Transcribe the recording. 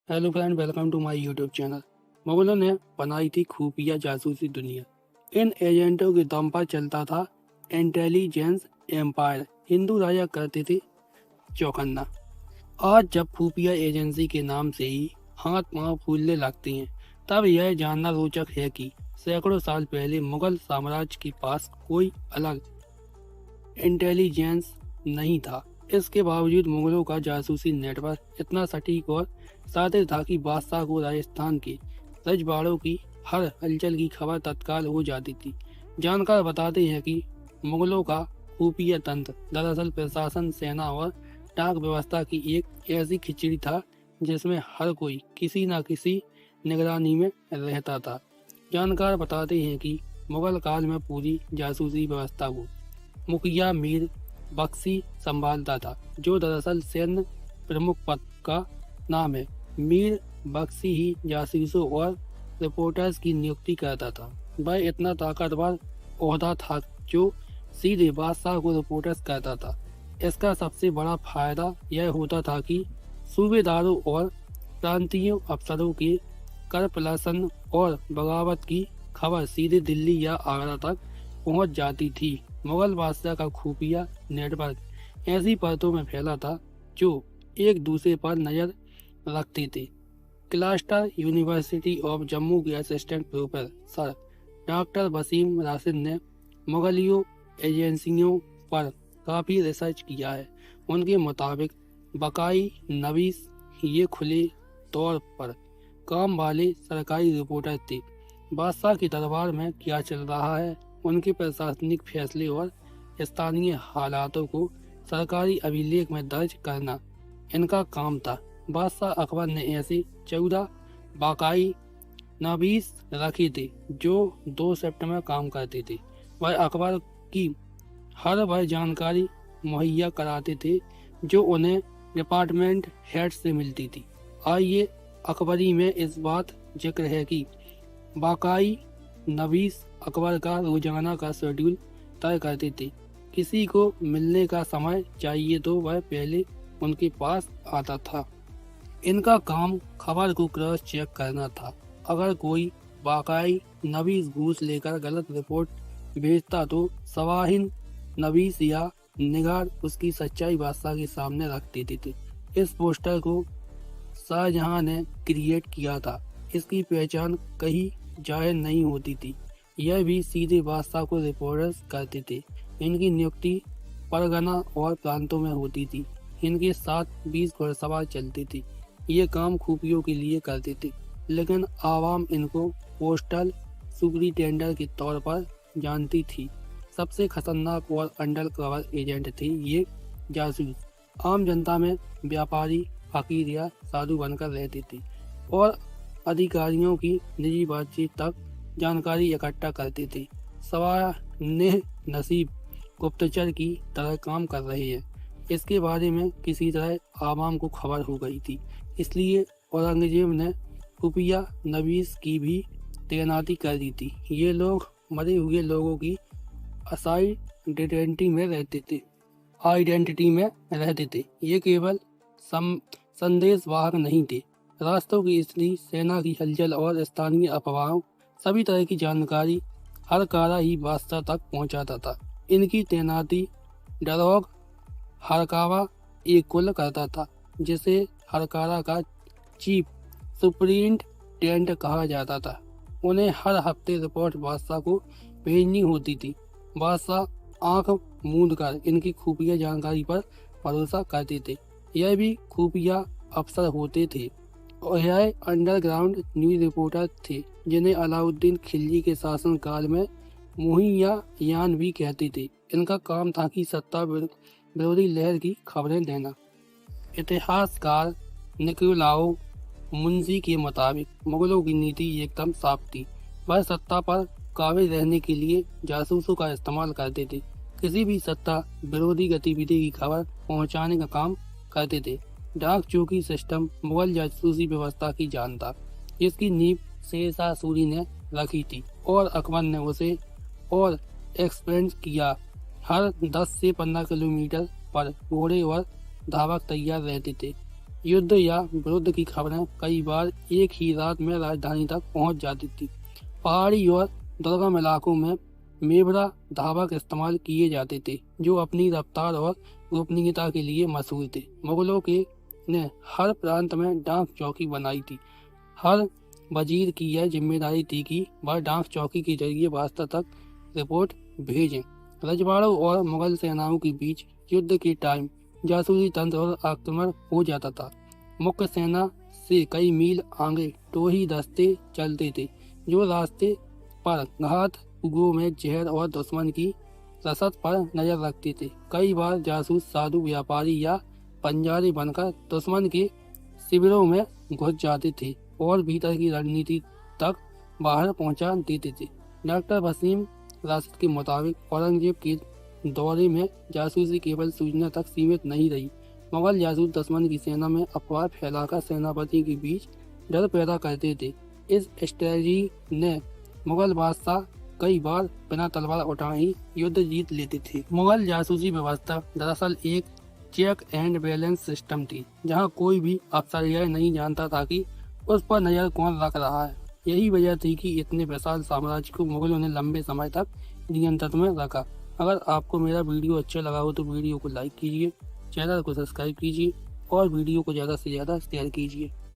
Hello friend, welcome to my YouTube channel. मुगलों ने बनाई थी खुफिया जासूसी दुनिया। इन एजेंटों के दम पर चलता था इंटेलिजेंस एम्पायर। हिंदू राजा करते थे चौकन्ना। आज जब खुफिया एजेंसी के नाम से ही हाथ पांव फूलने लगते हैं, तब यह जानना रोचक है कि सैकड़ों साल पहले मुगल साम्राज्य के पास कोई अलग इंटेलिजेंस नहीं था। इसके बावजूद मुगलों का जासूसी नेटवर्क इतना सटीक और शातिर था कि बादशाह को राजस्थान के रजवाड़ों की हर हलचल की खबर तत्काल हो जाती थी। जानकार बताते हैं कि मुगलों का खुफिया तंत्र दरअसल प्रशासन, सेना और डाक व्यवस्था की एक ऐसी खिचड़ी था जिसमें हर कोई किसी न किसी निगरानी में रहता था। जानकार बताते हैं कि मुगल काल में पूरी जासूसी व्यवस्था को मुखिया मीर बख्शी संभालता था, जो दरअसल सैन्य प्रमुख पद का नाम है। मीर बख्शी ही जासूसों और रिपोर्टर्स की नियुक्ति करता था। वह इतना ताकतवर ओहदा था जो सीधे बादशाह को रिपोर्टर्स करता था। इसका सबसे बड़ा फायदा यह होता था कि सूबेदारों और प्रांतीय अफसरों के करप्शन और बगावत की खबर सीधे दिल्ली या आगरा तक पहुंच जाती थी। मुगल बादशाह का खुफिया नेटवर्क ऐसी परतों में फैला था जो एक दूसरे पर नजर रखते थे। क्लस्टर यूनिवर्सिटी ऑफ जम्मू के assistant professor doctor Wasim Rashid ने मुगलियों एजेंसियों पर काफ़ी रिसर्च किया है। उनके मुताबिक बकाई नवीस ये खुले तौर पर काम वाले सरकारी रिपोर्टर थे। बादशाह के दरबार में क्या चल रहा है, उनके प्रशासनिक फैसले और स्थानीय हालातों को सरकारी अभिलेख में दर्ज करना इनका काम था। बादशाह अकबर ने ऐसे 14 बाकाई नवीस रखे थे जो 2 शिफ्ट में काम करते थे। वह अकबर की हर वह जानकारी मुहैया कराते थे जो उन्हें डिपार्टमेंट हेड से मिलती थी। आइए अकबरी में इस बात जिक्र है कि बाकाई नवीस अकबर का रोजाना का शेड्यूल तय करते थे। किसी को मिलने का समय चाहिए तो वह पहले उनके पास आता था। इनका काम खबर को क्रॉस चेक करना था। अगर कोई बाकाई नवीस घूस लेकर गलत रिपोर्ट भेजता तो सवाहिन नवीस या निगार उसकी सच्चाई बादशाह के सामने रख देते थे। इस पोस्टर को शाहजहां ने क्रिएट किया था। इसकी पहचान कहीं जाहिर नहीं होती थी। यह भी सीधे बादशाह को रिपोर्टर्स करते थे। इनकी नियुक्ति परगना और प्रांतों में होती थी। इनके साथ 20 घुड़सवार चलते थे। ये काम खुफियों के लिए करते थे, लेकिन आवाम इनको पोस्टल सुपरिटेंडर के तौर पर जानती थी। सबसे खतरनाक और अंडर कवर एजेंट थे ये जासूस। आम जनता में व्यापारी, फकीर या साधु बनकर रहते थे और अधिकारियों की निजी बातचीत तक जानकारी इकट्ठा करते थे। सवाह नसीब गुप्तचर की तरह काम कर रहे हैं, इसके बारे में किसी तरह आवाम को खबर हो गई थी। इसलिए औरंगजेब ने खुफिया नवीस की भी तैनाती कर दी थी। ये लोग मरे हुए लोगों की आइडेंटिटी में रहते थे। ये केवल संदेशवाहक नहीं थे। रास्तों की स्थिति, सेना की हलचल और स्थानीय अफवाहों, सभी तरह की जानकारी हर कारा ही बादशाह तक पहुंचाता था। इनकी तैनाती डरोग हरकावा एक कुल करता था, जिसे हरकारा का चीफ सुपरिटेंडेंट कहा जाता था। उन्हें हर हफ्ते रिपोर्ट बादशाह को भेजनी होती थी। बादशाह आंख मूंद कर इनकी खुफिया जानकारी पर भरोसा करते थे। यह भी खुफिया अफसर होते थे और यह अंडरग्राउंड न्यूज रिपोर्टर थे, जिन्हें अलाउद्दीन खिलजी के शासनकाल में मुहियान भी कहते थे। इनका काम था कि सत्ता विरोधी लहर की खबरें देना। इतिहासकार निकोलाओ मुंशी के मुताबिक मुगलों की नीति एकदम साफ थी। वह सत्ता पर काबिज रहने के लिए जासूसों का इस्तेमाल करते थे। किसी भी सत्ता विरोधी गतिविधि की खबर पहुंचाने का काम करते थे। डाक चौकी सिस्टम मुगल जासूसी व्यवस्था की जान था। इसकी नींव शेरशाह सूरी ने रखी थी और अकबर ने उसे और एक्सपेंड किया। हर 10 से 15 किलोमीटर पर घोड़े और धावक तैयार रहते थे। युद्ध या विरोध की खबरें कई बार एक ही रात में राजधानी तक पहुंच जाती थी। पहाड़ी और दुर्गम इलाकों में मेबरा धावक इस्तेमाल किए जाते थे, जो अपनी रफ्तार और गोपनीयता के लिए मशहूर थे। मुगलों के ने हर प्रांत में डाक चौकी बनाई थी। हर वजीर की यह जिम्मेदारी थी कि वह डाक चौकी के जरिए बादशाह तक रिपोर्ट भेजें। रजवाड़ों और मुगल सेनाओं के बीच युद्ध के टाइम जासूसी तंत्र और आक्रमण हो जाता था। मुख्य सेना से कई मील आगे टोही दस्ते चलते थे, जो रास्ते पर घात गो में जहर और दुश्मन की रसद पर नजर रखते थे। कई बार जासूस साधु व्यापारी या पंजारी बनकर दुश्मन के शिविरों में घुस जाते थे और भीतर की रणनीति तक बाहर पहुंचा देते थे। डॉक्टर वसीम राशिद के मुताबिक औरंगजेब के दौरे में जासूसी केवल सूचना तक सीमित नहीं रही। मुगल जासूस दुश्मन की सेना में अफवाह फैलाकर सेनापति के बीच डर पैदा करते थे। इस स्ट्रेटजी ने मुगल बादशाह कई बार बिना तलवार उठाए ही युद्ध जीत लेते थे। मुगल जासूसी व्यवस्था दरअसल एक चेक एंड बैलेंस सिस्टम थी, जहां कोई भी अफसर यह नहीं जानता था कि उस पर नजर कौन रख रहा है। यही वजह थी कि इतने विशाल साम्राज्य को मुगलों ने लंबे समय तक नियंत्रण में रखा। अगर आपको मेरा वीडियो अच्छा लगा हो तो वीडियो को लाइक कीजिए, चैनल को सब्सक्राइब कीजिए और वीडियो को ज़्यादा से ज़्यादा शेयर कीजिए।